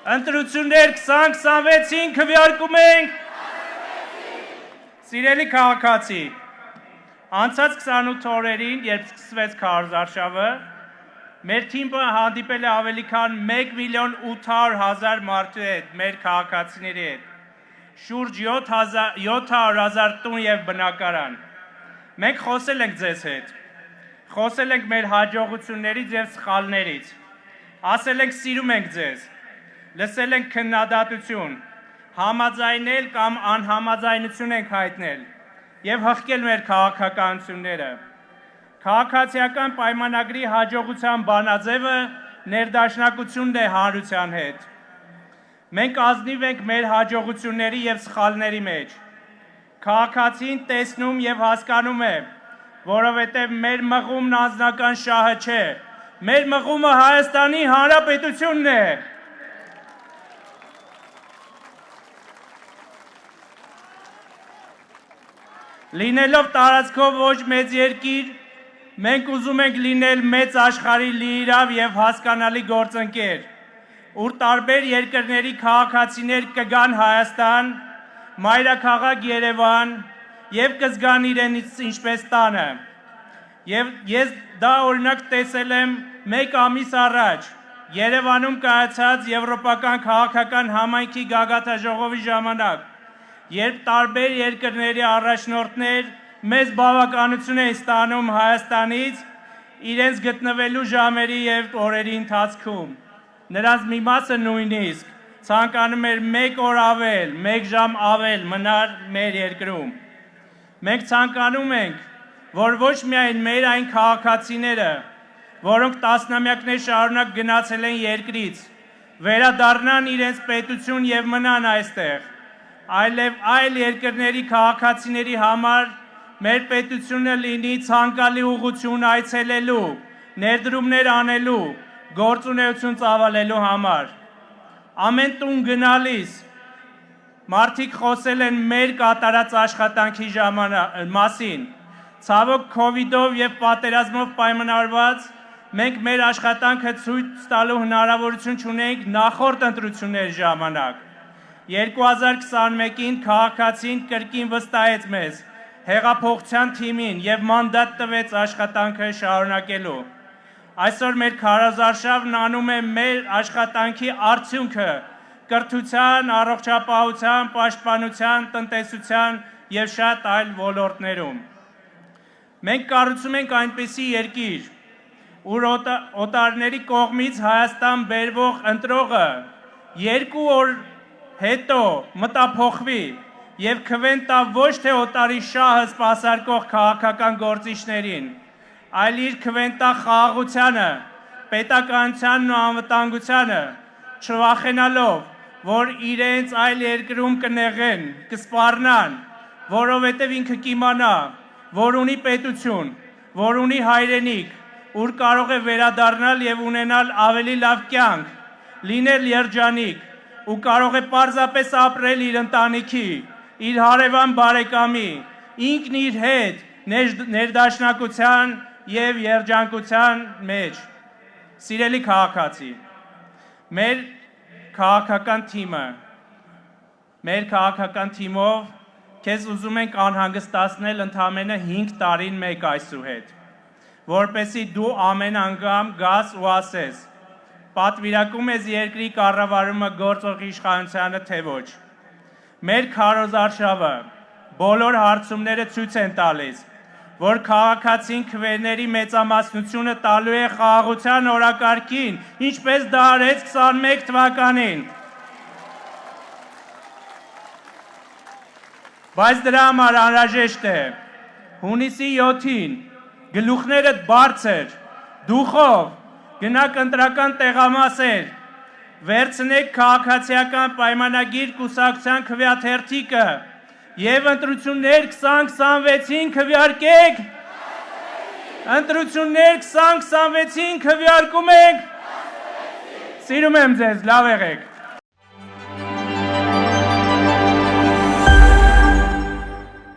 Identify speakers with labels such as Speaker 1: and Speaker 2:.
Speaker 1: Ընտրություններ 2026-ին քվեարկում ենք։ Սիրելի քաղաքացի, անցած 28 օրերին, երբ սկսվեց քարոզարշավը, մեր թիմը հանդիպել է ավելի քան 1,800,000 մարդու հետ, մեր քաղաքացիների հետ, շուրջ 700,000 տուն և բնակարան։ Մենք խոսել ենք ձեզ հետ, խոսել ենք մեր հաջողություններից և սխալներից, ասել ենք սիրում ենք ձեզ, լսել ենք քննադատություն, համաձայնել կամ անհամաձայնություն ենք հայտնել և հղկել մեր քաղաքականությունները։ Քաղաքացիական պայմանագրի հաջողության բանաձևը ներդաշնակությունն է հանրության հետ։ Մենք ազնիվ ենք մեր հաջողությունների և սխալների մեջ։ Քաղաքացին տեսնում և հասկանում է, որովհետև մեր մղումն անձնական շահը չէ, մեր մղումը Հայաստանի Հանրապետությունն է։ Լինելով տարածքով ոչ մեծ երկիր, մենք ուզում ենք լինել մեծ աշխարհի լիիրավ և հասկանալի գործընկեր, ուր տարբեր երկրների քաղաքացիներ կգան Հայաստան, մայրաքաղաք Երևան և կզգան իրենց ինչպես տանը։ Եվ ես դա օրինակ տեսել եմ 1 ամիս առաջ Երևանում կայացած Եվրոպական քաղաքական համայնքի գագաթնաժողովի ժամանակ, երբ տարբեր երկրների առաջնորդներ մեծ բավականություն են ստանում Հայաստանից իրենց գտնվելու ժամերի և օրերի ընթացքում։ Նրանց մի մասը նույնիսկ ցանկանում էր 1 օր ավել, 1 ժամ ավել մնալ մեր երկրում։ Մենք ցանկանում ենք, որ ոչ միայն մեր այն քաղաքացիները, որոնք տասնամյակներ շարունակ գնացել են երկրից, վերադառնան իրենց պետություն և մնան այստեղ, այլև այլ երկրների քաղաքացիների համար մեր պետությունը լինի ցանկալի ուղղություն այցելելու, ներդրումներ անելու, գործունեություն ծավալելու համար։ Ամեն տուն գնալիս մարդիկ խոսել են մեր կատարած աշխատանքի մասին։ Ցավոք քովիդով և պատերազմով պայմանավորված մենք մեր աշխատանքը ցույց տալու հնարավորություն չունեինք նախորդ ընտրությունների ժամանակ։ 2021-ին քաղաքացին կրկին վստահեց մեզ, հեղափոխության թիմին և մանդատ տվեց աշխատանքը շարունակելու։ Այսօր մեր քարոզարշավն անում է մեր աշխատանքի արդյունքը կրթության, առողջապահության, պաշտպանության, տնտեսության և շատ այլ ոլորտներում։ Մենք կառուցում ենք այնպիսի երկիր, ուր օտարների կողմից Հայաստան բերվող ընտրողը 2 օր հետո մտափոխվի և քվեն տա ոչ թե օտարի շահը սպասարկող քաղաքական գործիչներին, այլ իր քվեն տա խաղաղությանը, պետականությանն ու անվտանգությանը, չվախենալով, որ իրենց այլ երկրում կնեղեն, կսպառնան, որովհետև ինքը կիմանա, որ ունի պետություն, որ ունի հայրենիք, ուր կարող է վերադառնալ և ունենալ ավելի լավ կյանք, լինել երջանիկ ու կարող է պարզապես ապրել իր ընտանիքի, իր հարևան բարեկամի, ինքն իր հետ ներդաշնակության և երջանկության մեջ։ Սիրելի քաղաքացի, մեր քաղաքական թիմով քեզ ուզում ենք անհանգստացնել ընդամենը 5 տարին մեկ այսուհետ, որպեսզի դու ամեն անգամ գաս ու ասես. պատվիրակում ես երկրի կառավարումը գործող իշխանությանը, թե ոչ։ Մեր քարոզարշավը բոլոր հարցումները ցույց են տալիս, որ քաղաքացին քվեների մեծամասնությունը տալու է խաղաղության օրակարգին, ինչպես դա արեց 21 թվականին։ Բայց դրա համար անհրաժեշտ է հունիսի 7-ին գլուխներդ բարձր, դուխով, գնաք ընտրական տեղամասեր, վերցնեք քաղաքացիական պայմանագիր կուսակցության քվեաթերթիկը և ընտրություններ 2026-ին քվեարկեք։ Ընտրություններ 2026-ին քվեարկում ենք։ Սիրում եմ ձեզ, լավ եղեք։